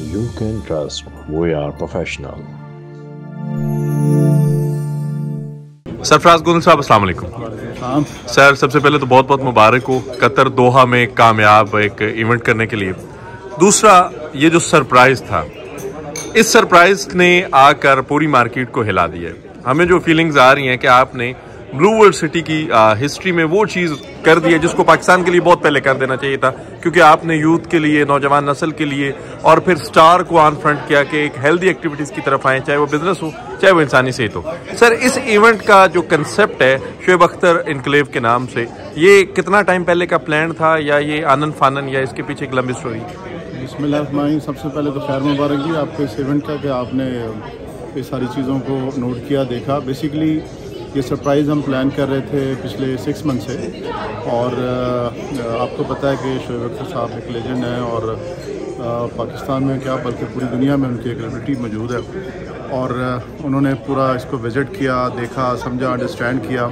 you can trust. We are professional. Sarfaraz गुल साहब, अस्सलाम वालेकुम। सर, सबसे पहले तो बहुत बहुत मुबारक हो कतर दोहा में कामयाब एक इवेंट करने के लिए। दूसरा, ये जो सरप्राइज था, इस सरप्राइज ने आकर पूरी मार्केट को हिला दिया है। हमें जो फीलिंग्स आ रही हैं कि आपने ब्लू वर्ल्ड सिटी की हिस्ट्री में वो चीज़ कर दी है जिसको पाकिस्तान के लिए बहुत पहले कर देना चाहिए था, क्योंकि आपने यूथ के लिए, नौजवान नस्ल के लिए और फिर स्टार को ऑन फ्रंट किया कि एक हेल्दी एक्टिविटीज़ की तरफ आए, चाहे वो बिजनेस हो चाहे वो इंसानी सेहत हो। सर, इस इवेंट का जो कंसेप्ट है शोएब अख्तर इनक्लेव के नाम से, ये कितना टाइम पहले का प्लान था या ये आनन फानन या इसके पीछे एक लंबी स्टोरी? बिस्मिल्लाह, सबसे पहले तो खैर मुबारक जी आपको इस इवेंट का कि आपने ये सारी चीज़ों को नोट किया, देखा। बेसिकली ये सरप्राइज़ हम प्लान कर रहे थे पिछले 6 मंथ से, और आपको पता है कि शोएब अख्तर साहब एक लेजेंड हैं और पाकिस्तान में क्या बल्कि पूरी दुनिया में उनकी एक रेपुटेशन मौजूद है, और उन्होंने पूरा इसको विज़िट किया, देखा, समझा, अंडरस्टैंड किया,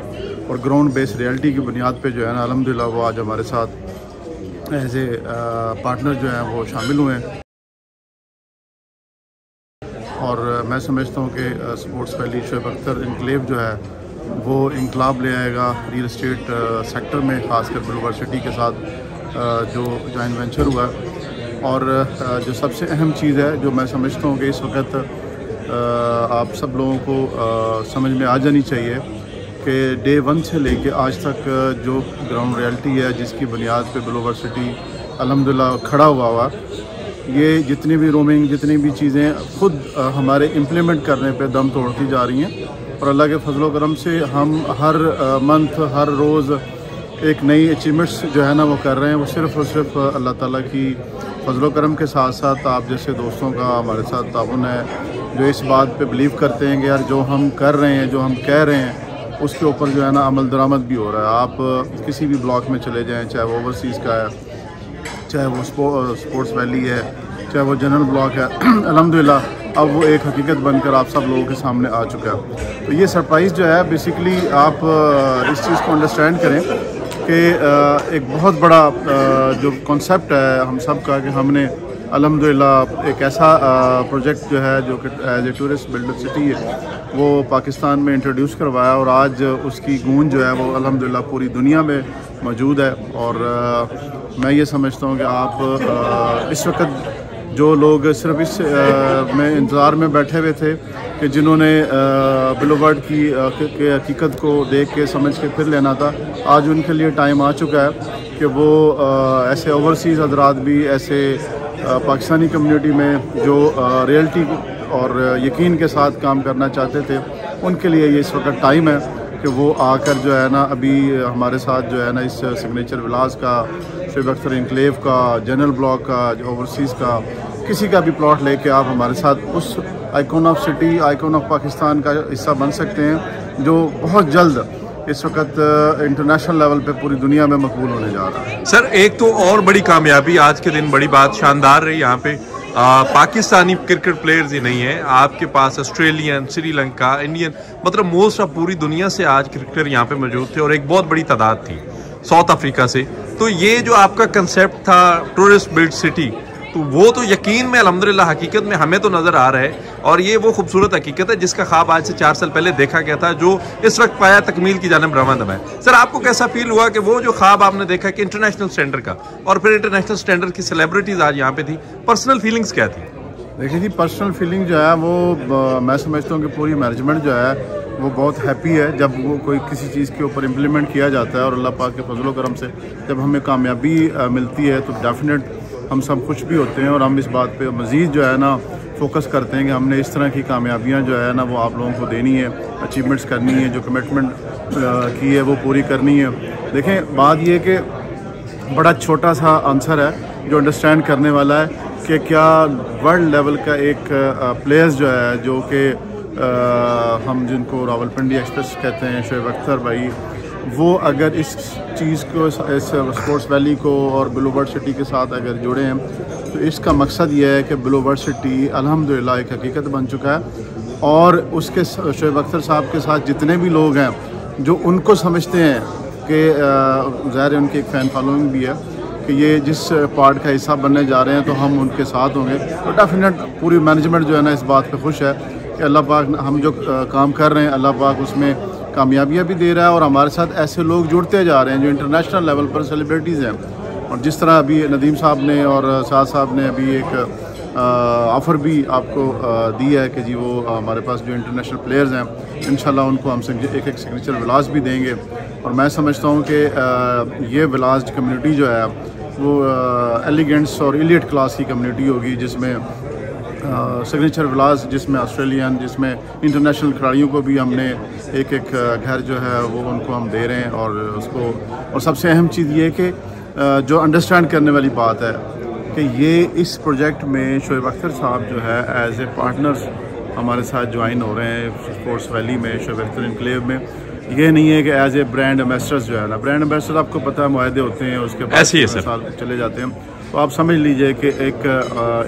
और ग्राउंड बेस्ड रियलिटी की बुनियाद पे जो है ना अल्हम्दुलिल्लाह वो आज हमारे साथ एज ए पार्टनर जो हैं वो शामिल हुए हैं। और मैं समझता हूँ कि sports valley Shoaib Akhtar enclave जो है वो इनकलाब ले आएगा रियल एस्टेट सेक्टर में, ख़ासकर ब्लू वर्ल्ड सिटी के साथ जो जॉइंट वेंचर हुआ है। और जो सबसे अहम चीज़ है जो मैं समझता हूँ कि इस वक्त आप सब लोगों को समझ में आ जानी चाहिए कि डे 1 से लेके आज तक जो ग्राउंड रियलिटी है जिसकी बुनियाद पे ब्लू वर्ल्ड सिटी अल्हम्दुलिल्लाह खड़ा हुआ, ये जितनी भी रोमिंग, जितनी भी चीज़ें खुद हमारे इम्प्लीमेंट करने पे दम तोड़ती जा रही हैं, और अल्लाह के फजल करम से हम हर मंथ, हर रोज़ एक नई अचीवमेंट्स जो है ना वो कर रहे हैं। वो सिर्फ़ और सिर्फ अल्लाह ताला की फजल करम के साथ साथ आप जैसे दोस्तों का हमारे साथ ताउन है, जो इस बात पे बिलीव करते हैं कि यार जो हम कर रहे हैं, जो हम कह रहे हैं, उसके ऊपर जो है ना अमल दरामद भी हो रहा है। आप किसी भी ब्लॉक में चले जाएँ, चाहे वो ओवरसीज़ का है, चाहे वो स्पोर्ट्स वैली है, चाहे वो जनरल ब्लॉक है, अल्हम्दुलिल्लाह अब वो एक हकीकत बनकर आप सब लोगों के सामने आ चुका है। तो ये सरप्राइज़ जो है बेसिकली आप इस चीज़ को अंडरस्टैंड करें कि एक बहुत बड़ा जो कॉन्सेप्ट है हम सब का, कि हमने अल्हम्दुलिल्लाह एक ऐसा प्रोजेक्ट जो है जो कि as a tourist builder city है वो पाकिस्तान में इंट्रोड्यूस करवाया, और आज उसकी गूंज जो है वो अल्हम्दुलिल्लाह पूरी दुनिया में मौजूद है। और मैं ये समझता हूँ कि आप इस वक्त जो लोग सिर्फ इस में इंतज़ार में बैठे हुए थे कि जिन्होंने ब्लू वर्ल्ड की हकीकत को देख के समझ के फिर लेना था, आज उनके लिए टाइम आ चुका है कि वो ऐसे ओवरसीज़ हज़रात भी, ऐसे पाकिस्तानी कम्युनिटी में जो रियलिटी और यकीन के साथ काम करना चाहते थे, उनके लिए ये इस वक्त टाइम है कि वो आकर जो है ना अभी हमारे साथ जो है ना इस सिग्नेचर विलास का, शोएब अख्तर इनक्लेव का, जनरल ब्लॉक का, ओवरसीज़ का, किसी का भी प्लॉट लेके आप हमारे साथ उस icon of city, icon of Pakistan का हिस्सा बन सकते हैं, जो बहुत जल्द इस वक्त इंटरनेशनल लेवल पे पूरी दुनिया में मकबूल होने जा रहा है। सर, एक तो और बड़ी कामयाबी आज के दिन, बड़ी बात, शानदार रही यहाँ पे पाकिस्तानी क्रिकेट प्लेयर्स ही नहीं है, आपके पास ऑस्ट्रेलियन, श्रीलंका, इंडियन, मतलब मोस्ट ऑफ पूरी दुनिया से आज क्रिकेटर यहाँ पे मौजूद थे, और एक बहुत बड़ी तादाद थी साउथ अफ्रीका से। तो ये जो आपका कंसेप्ट था टूरिस्ट बिल्ड सिटी, तो वो तो यकीन में अल्हम्दुलिल्लाह हकीकत में हमें तो नज़र आ रहा है, और ये वो खूबसूरत हकीकत है जिसका ख्वाब आज से 4 साल पहले देखा गया था, जो इस वक्त पाया तकमील की जानिब रवाना है। सर, आपको कैसा फील हुआ कि वो जो ख्वाब आपने देखा कि इंटरनेशनल स्टैंडर्ड का, और फिर इंटरनेशनल स्टैंडर्ड की सेलिब्रिटीज़ आज यहाँ पे थी, पर्सनल फीलिंग्स क्या थी? देखिए जी, पर्सनल फीलिंग जो है वो मैं समझता हूँ कि पूरी मैनेजमेंट जो है वो बहुत हैप्पी है जब वो कोई किसी चीज़ के ऊपर इम्प्लीमेंट किया जाता है, और अल्लाह पाक के फजल करम से जब हमें कामयाबी मिलती है तो डेफिनेट हम सब खुश भी होते हैं, और हम इस बात पे मज़ीद जो है ना फोकस करते हैं कि हमने इस तरह की कामयाबियाँ जो है ना वो आप लोगों को देनी है, अचीवमेंट्स करनी है, जो कमिटमेंट की है वो पूरी करनी है। देखें, बात ये कि बड़ा छोटा सा आंसर है जो अंडरस्टैंड करने वाला है कि क्या वर्ल्ड लेवल का एक प्लेयर्स जो है, जो कि हम जिनको रावलपिंडी एक्सप्रेस कहते हैं, शोएब अख्तर भाई, वो अगर इस चीज़ को, इस स्पोर्ट्स वैली को और ब्लू वर्ल्ड सिटी के साथ अगर जुड़े हैं, तो इसका मकसद ये है कि ब्लू वर्ल्ड सिटी अल्हम्दुलिल्लाह एक हकीकत बन चुका है, और उसके शोएब अख्तर साहब के साथ जितने भी लोग हैं जो उनको समझते हैं कि ज़ाहिर है उनकी एक फ़ैन फॉलोइंग भी है, कि ये जिस पार्ट का हिस्सा बनने जा रहे हैं तो हम उनके साथ होंगे। तो डेफिनेट पूरी मैनेजमेंट जो है ना इस बात पे खुश है कि अल्लाह पाक हम जो काम कर रहे हैं अल्लाह पाक उसमें कामयाबियाँ भी दे रहा है और हमारे साथ ऐसे लोग जुड़ते जा रहे हैं जो इंटरनेशनल लेवल पर सेलिब्रिटीज़ हैं। और जिस तरह अभी नदीम साहब ने और साद साहब ने अभी एक ऑफ़र भी आपको दी है कि जी वो हमारे पास जो इंटरनेशनल प्लेयर्स हैं इंशाल्लाह उनको हम एक सिग्नेचर विलास भी देंगे। और मैं समझता हूँ कि ये विलास कम्युनिटी जो है वो एलिगेंट्स और इलीट क्लास की कम्युनिटी होगी, जिसमें सिग्नेचर विलास, जिसमें ऑस्ट्रेलियन, जिसमें इंटरनेशनल खिलाड़ियों को भी हमने एक घर जो है वो उनको हम दे रहे हैं। और उसको और सबसे अहम चीज़ ये कि जो अंडरस्टैंड करने वाली बात है कि ये इस प्रोजेक्ट में शोएब अख्तर साहब जो है एज ए पार्टनर्स हमारे साथ ज्वाइन हो रहे हैं स्पोर्ट्स वैली में, शोएब अख्तर इनक्लेव में। ये नहीं है कि एज ए ब्रांड एम्बेसडर्स जो है ना, ब्रांड एम्बेसडर आपको पता है मुआहदे होते हैं, उसके बाद ऐसे ही साल चले जाते हैं। तो आप समझ लीजिए कि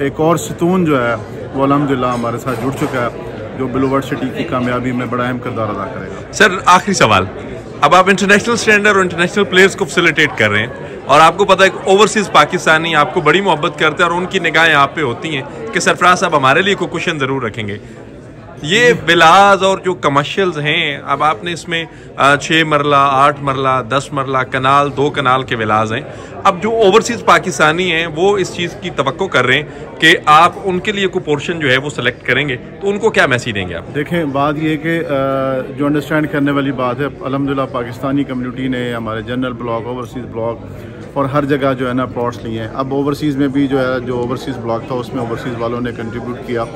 एक और सतून जो है वो अल्हम्दुलिल्लाह हमारे साथ जुड़ चुका है, जो ब्लू वर्ल्ड सिटी की कामयाबी में बड़ा अहम किरदार अदा करेगा। सर आखिरी सवाल, अब आप इंटरनेशनल स्टैंडर्ड और इंटरनेशनल प्लेयर्स को फैसिलिटेट कर रहे हैं और आपको पता है कि ओवरसीज पाकिस्तानी आपको बड़ी मोहब्बत करते हैं और उनकी निगाहें आप पे होती हैं कि सरफराज साहब हमारे लिए कोई क्वेश्चन ज़रूर रखेंगे। ये विलास और जो कमर्शियल्स हैं, अब आपने इसमें 6 मरला, 8 मरला, 10 मरला कनाल, 2 कनाल के विलास हैं। अब जो ओवरसीज पाकिस्तानी हैं वो इस चीज़ की तवक्को कर रहे हैं कि आप उनके लिए कोई पोर्शन जो है वो सिलेक्ट करेंगे, तो उनको क्या मैसेज देंगे आप? देखें, बात ये कि जो अंडरस्टैंड करने वाली बात है, अल्हम्दुलिल्लाह पाकिस्तानी कम्युनिटी ने हमारे जनरल ब्लॉक, ओवरसीज़ ब्लॉक और हर जगह जो है ना प्लॉट्स लिए हैं। अब ओवरसीज़ में भी जो है, जो ओवरसीज़ ब्लॉक था उसमें ओवरसीज़ वालों ने कंट्रीब्यूट किया।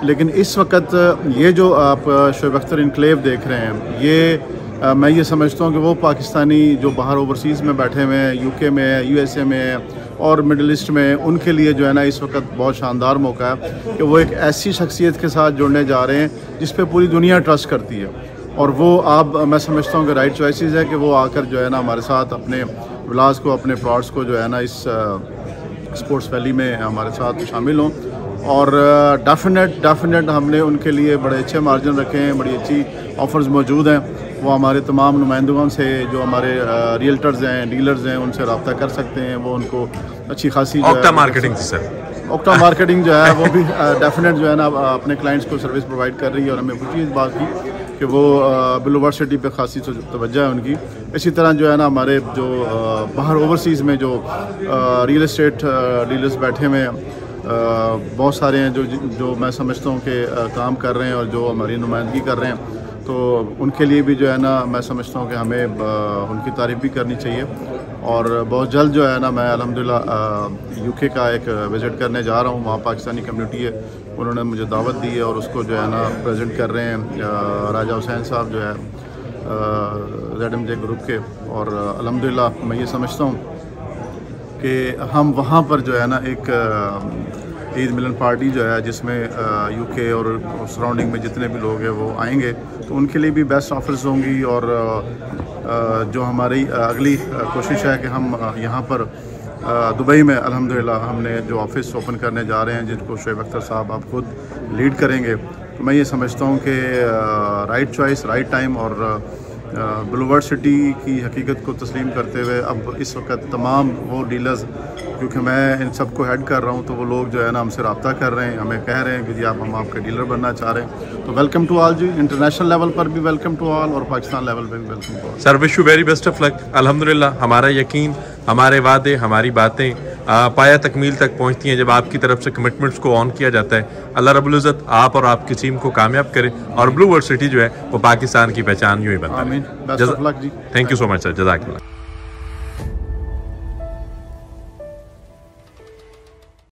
लेकिन इस वक्त ये जो आप शोएब अख्तर इनक्लेव देख रहे हैं, ये मैं ये समझता हूँ कि वो पाकिस्तानी जो बाहर ओवरसीज़ में बैठे हुए हैं, यूके में है, यूएसए में है और मिडल ईस्ट में, उनके लिए जो है ना इस वक्त बहुत शानदार मौका है कि वो एक ऐसी शख्सियत के साथ जुड़ने जा रहे हैं जिस पे पूरी दुनिया ट्रस्ट करती है। और वो आप मैं समझता हूँ कि राइट चॉइसेस है कि वो आकर जो है ना हमारे साथ अपने विलास को, अपने प्लॉट्स को जो है ना इस स्पोर्ट्स वैली में हमारे साथ शामिल हों। और डेफिनेट हमने उनके लिए बड़े अच्छे मार्जिन रखे हैं, बड़ी अच्छी ऑफ़र्स मौजूद हैं। वो हमारे तमाम नुमाइंदों से, जो हमारे रियल्टर्स हैं, डीलर्स हैं, उनसे रब्ता कर सकते हैं। वो उनको अच्छी खासी octa marketing sir, octa marketing जो है वो भी डेफिनेट जो है ना अपने क्लाइंट्स को सर्विस प्रोवाइड कर रही है। और हमें खुशी इस बात की कि वो ब्लू वर्ल्ड सिटी पे खासी तवज्जो है उनकी। इसी तरह जो है ना हमारे जो बाहर ओवरसीज़ में जो रियल एस्टेट डीलर्स बैठे हुए हैं, बहुत सारे हैं जो मैं समझता हूँ कि काम कर रहे हैं और जो हमारी नुमाइंदगी कर रहे हैं। तो उनके लिए भी जो है ना मैं समझता हूँ कि हमें उनकी तारीफ़ भी करनी चाहिए। और बहुत जल्द जो है ना मैं अल्हम्दुलिल्लाह यूके का एक विज़िट करने जा रहा हूँ। वहाँ पाकिस्तानी कम्युनिटी है, उन्होंने मुझे दावत दी है और उसको जो है ना प्रेजेंट कर रहे हैं राजा हुसैन साहब जो है ZMJ ग्रुप के। और अल्हम्दुलिल्लाह मैं ये समझता हूँ कि हम वहाँ पर जो है ना एक ईद मिलन पार्टी जो है, जिसमें यूके और सराउंडिंग में जितने भी लोग हैं वो आएंगे, तो उनके लिए भी बेस्ट ऑफर्स होंगी। और जो हमारी अगली कोशिश है कि हम यहाँ पर दुबई में अल्हम्दुलिल्लाह हमने जो ऑफिस ओपन करने जा रहे हैं, जिनको शोएब अख्तर साहब आप खुद लीड करेंगे। तो मैं ये समझता हूँ कि राइट चॉइस, राइट टाइम और ब्लू वर्ल्ड सिटी की हकीकत को तस्लीम करते हुए अब इस वक्त तमाम वो डीलर्स, क्योंकि मैं इन सब को हेड कर रहा हूँ, तो वो लोग जो है ना हमसे रब्ता कर रहे हैं, हमें कह रहे हैं कि जी हम आपके डीलर बनना चाह रहे हैं। तो वेलकम टू ऑल जी, इंटरनेशनल लेवल पर भी वेलकम टू ऑल और पाकिस्तान लेवल पर भी welcome to all. Sir wish you very best of luck. अल्हम्दुलिल्लाह हमारा यकीन, हमारे वादे, हमारी बातें पाया तकमील तक पहुँचती हैं जब आपकी तरफ से कमिटमेंट्स को ऑन किया जाता है। अल्लाह रब्बुल इज़्ज़त आप और आपकी टीम को कामयाब करे और ब्लू वर्ल्ड सिटी जो है वो पाकिस्तान की पहचान यूँ ही बनता है। बेस्ट ऑफ लक जी। Thank you so much sir, जज़ाकल्लाह।